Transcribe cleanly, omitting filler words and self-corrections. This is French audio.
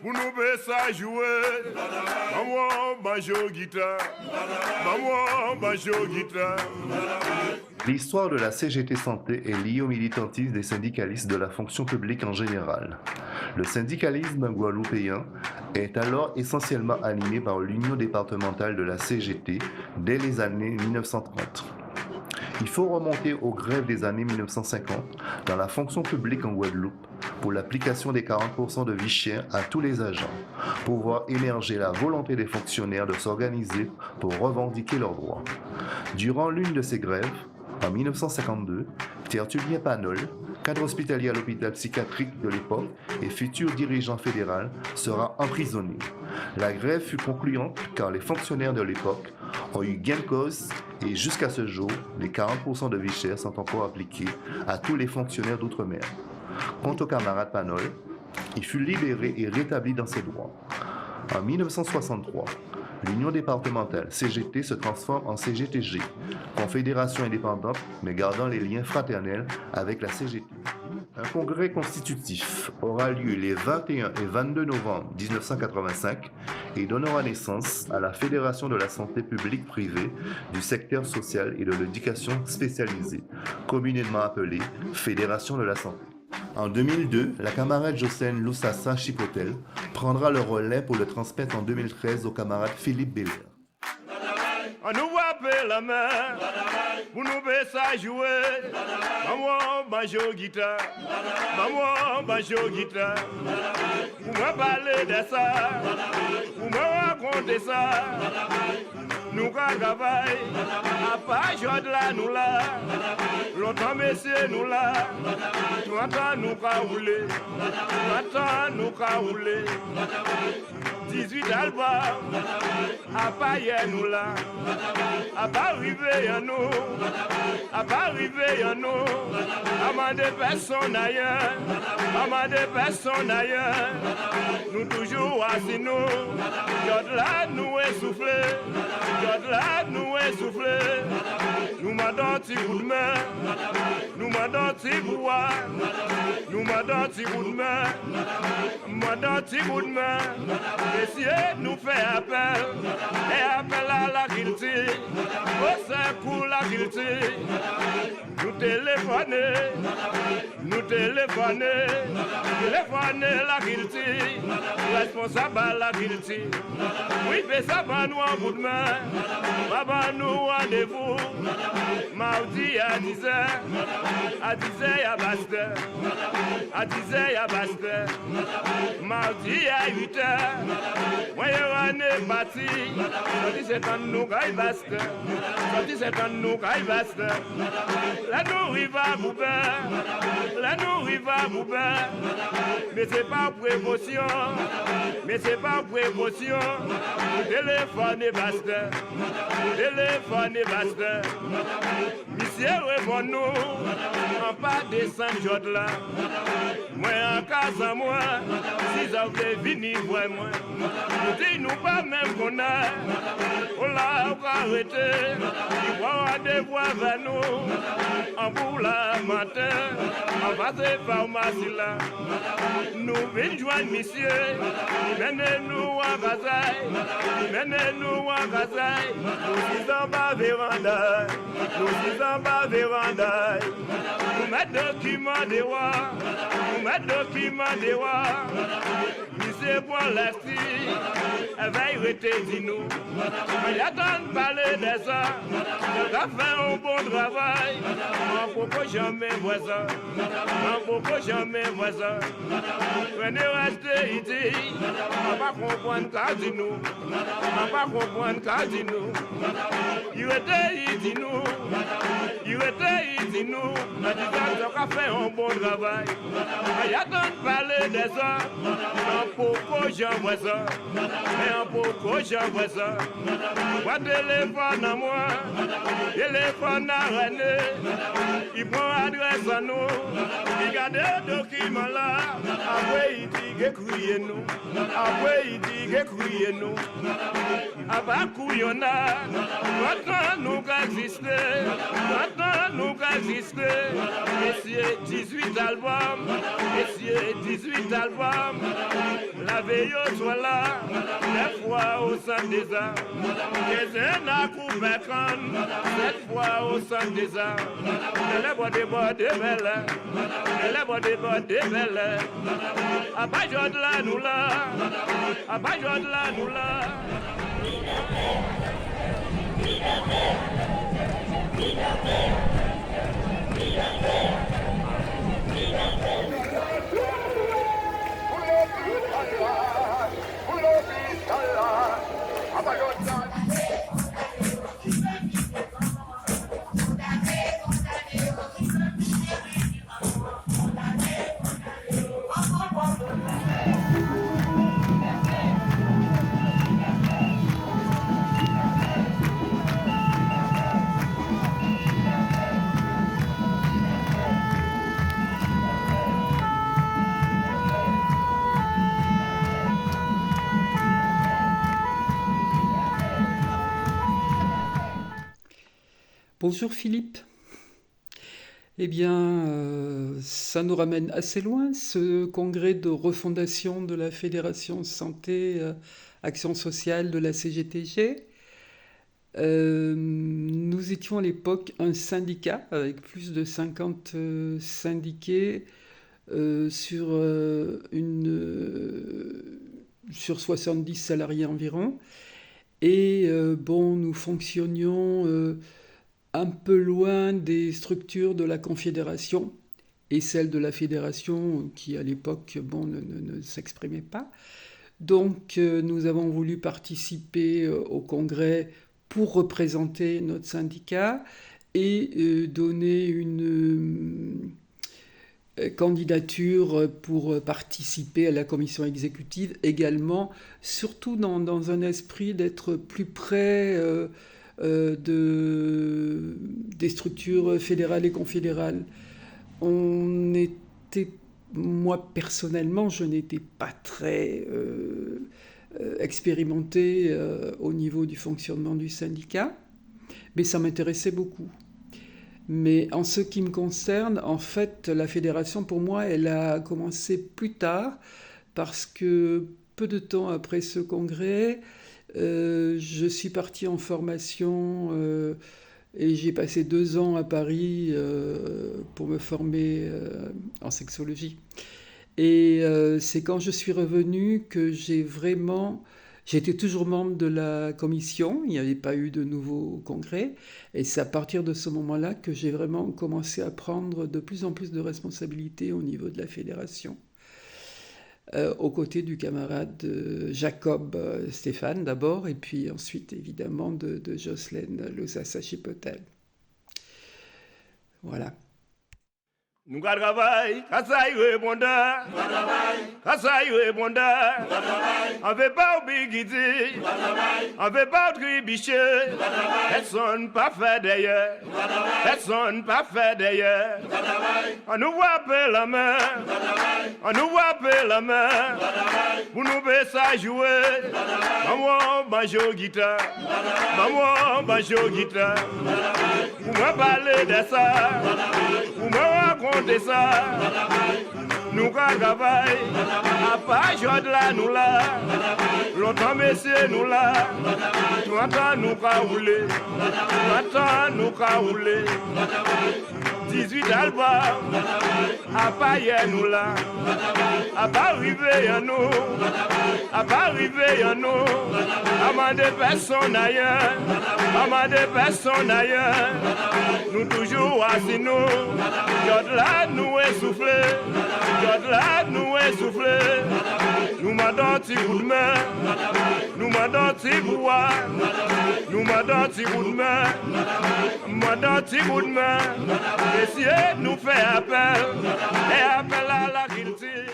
Pour nous ça jouer. Maman, banjo guitare. Maman, banjo guitare. L'histoire de la CGT Santé est liée au militantisme des syndicalistes de la fonction publique en général. Le syndicalisme guadeloupéen est alors essentiellement animé par l'Union départementale de la CGT dès les années 1930. Il faut remonter aux grèves des années 1950 dans la fonction publique en Guadeloupe pour l'application des 40% de vie chère à tous les agents, pour voir émerger la volonté des fonctionnaires de s'organiser pour revendiquer leurs droits. Durant l'une de ces grèves, en 1952, Tertullien Panol, cadre hospitalier à l'hôpital psychiatrique de l'époque et futur dirigeant fédéral, sera emprisonné. La grève fut concluante car les fonctionnaires de l'époque ont eu gain de cause et jusqu'à ce jour, les 40% de vie chère sont encore appliqués à tous les fonctionnaires d'outre-mer. Quant au camarade Panol, il fut libéré et rétabli dans ses droits. En 1963, l'Union départementale CGT se transforme en CGTG, confédération indépendante mais gardant les liens fraternels avec la CGT. Un congrès constitutif aura lieu les 21 et 22 novembre 1985 et donnera naissance à la Fédération de la santé publique privée du secteur social et de l'éducation spécialisée, communément appelée Fédération de la santé. En 2002, la camarade Jocelyne Loussassa Chipotel prendra le relais pour le transmettre en 2013 au camarade Philippe Bélair. On nous voit la main, pour nous ça jouer. Maman, banjo guitare. Maman, banjo guitare. Pour me parler de ça, pour me raconter ça. Nous travaillons, à pas jour de là, nous là. Longtemps, messieurs, nous là. Longtemps, nous rouler. Longtemps, nous rouler. 18 albums, à pas hier, nous là. À pas arriver à nous, à pas arriver à nous. À des personnes ailleurs, à des personnes ailleurs. Nous toujours assis nous. Jod là, nous essoufflés. Jod là, nous essoufflés. Nous m'adons petit coup de main. Nous m'adons petit bois. Nous m'adons petit coup de main. M'adons petit coup de main. Messieurs, nous fait appel. Et appel à la guilty. Au secours la guilty. Nous téléphoner. Nous téléphoner. Téléphoner la guilty. Responsable à la guilty. Oui, mais ça va nous en bout de main. Baba nous rendez-vous. Mardi à 10h. À 10h à Bastère. À 10h à Bastère. Mardi à 8h. Moi, on est parti. Sorti c'est un nous qui Bastère. Sorti c'est un nous qui Bastère. La nourriture va bouber. La nourriture va bouber. Mais c'est pas précaution. Mais c'est pas précaution. Téléphone et Bastère. Téléphone et Bastère. Monsieur, répond-nous. En pas descendre Jod là. Moi, en cas à moi. Si ça veut venir, moi. Dis-nous pas même qu'on a. On l'a arrêté. Il va avoir des voix vers nous. En bout la matin. En face de pharmacie là. Nous venons joindre monsieur. Menez-nous à Gazaï. Menez-nous à Gazaï. Nous sommes en bas véranda. Nous sommes en bas véranda. Nous mettons documents des rois. Nous mettons documents des rois. Monsieur pour l'esti. Elle va y rester dit nous. Il attend de parler de ça. Il a fait un bon travail. En propos jamais voisin. En propos jamais voisin. Prenez rester ici. On va comprendre qu'à dit nous. On va comprendre qu'à dit nous. Il était dit nous. Il était dit nous. La disant qu'on a fait un bon travail. Il attend de parler de ça. En propos j'envoie ça. Mais en propos j'envoie ça. Moi téléphone à moi. Téléphone à René. Il prend adresse à nous. Il garde le document là. Après il dit que criez nous. Après il dit que criez nous. Après couillon a. Maintenant nous qu'exister. Maintenant nous qu'exister. Messieurs 18 albums. Messieurs 18 albums. La veille soit là, des fois au centre des arts. Des à Coubercan, cette fois au centre des arts. Elle est bonne des belles, elle est bonne des belles. À Bajod là, nous là, à Bajod là, nous là. Bonjour Philippe. Eh bien, ça nous ramène assez loin, ce congrès de refondation de la Fédération Santé Action Sociale de la CGTG. Nous étions à l'époque un syndicat avec plus de 50 syndiqués sur 70 salariés environ. Et nous fonctionnions un peu loin des structures de la Confédération et celles de la Fédération qui, à l'époque, ne s'exprimaient pas. Donc, nous avons voulu participer au congrès pour représenter notre syndicat et donner une candidature pour participer à la commission exécutive également, surtout dans un esprit d'être plus près des structures fédérales et confédérales. Moi personnellement, je n'étais pas très expérimenté au niveau du fonctionnement du syndicat, mais ça m'intéressait beaucoup. Mais en ce qui me concerne, en fait, la fédération, pour moi, elle a commencé plus tard, parce que peu de temps après ce congrès, je suis partie en formation et j'ai passé 2 ans à Paris pour me former en sexologie. Et c'est quand je suis revenue que j'étais toujours membre de la commission, il n'y avait pas eu de nouveau congrès, et c'est à partir de ce moment-là que j'ai vraiment commencé à prendre de plus en plus de responsabilités au niveau de la fédération. Aux côtés du camarade Jacob Stéphane d'abord, et puis ensuite évidemment de Jocelyne Lousassa-Chipotel. Voilà. Nous travaillons, Kassaïwe Bonda, Kassaïwe Bonda, on veut pas oublier, on veut pas tribicher, personne pas fait d'ailleurs, personne pas fait d'ailleurs. On nous voit peu la main, on nous voit peu la main, pour nous faire ça jouer, maman banjo guitare, maman banjo guitare, pour moi parler de ça, pour moi raconter ça, nous travaillons, à pas jour de là, nous là, longtemps messieurs nous là, tout le temps nous rouler, tout le temps nous rouler, 18 albums, à pas hier nous là, à pas arriver à nous, à pas arriver à nous, à des personnes ailleurs, à des personnes ailleurs, nous toujours assis nous, de là nous essoufflé, de là nous essoufflé, nous m'adons petit coup de main, nous m'adons petit bois, nous m'adons petit coup de main, m'adons petit coup de main, messieurs nous fait appel, et appel à la culture.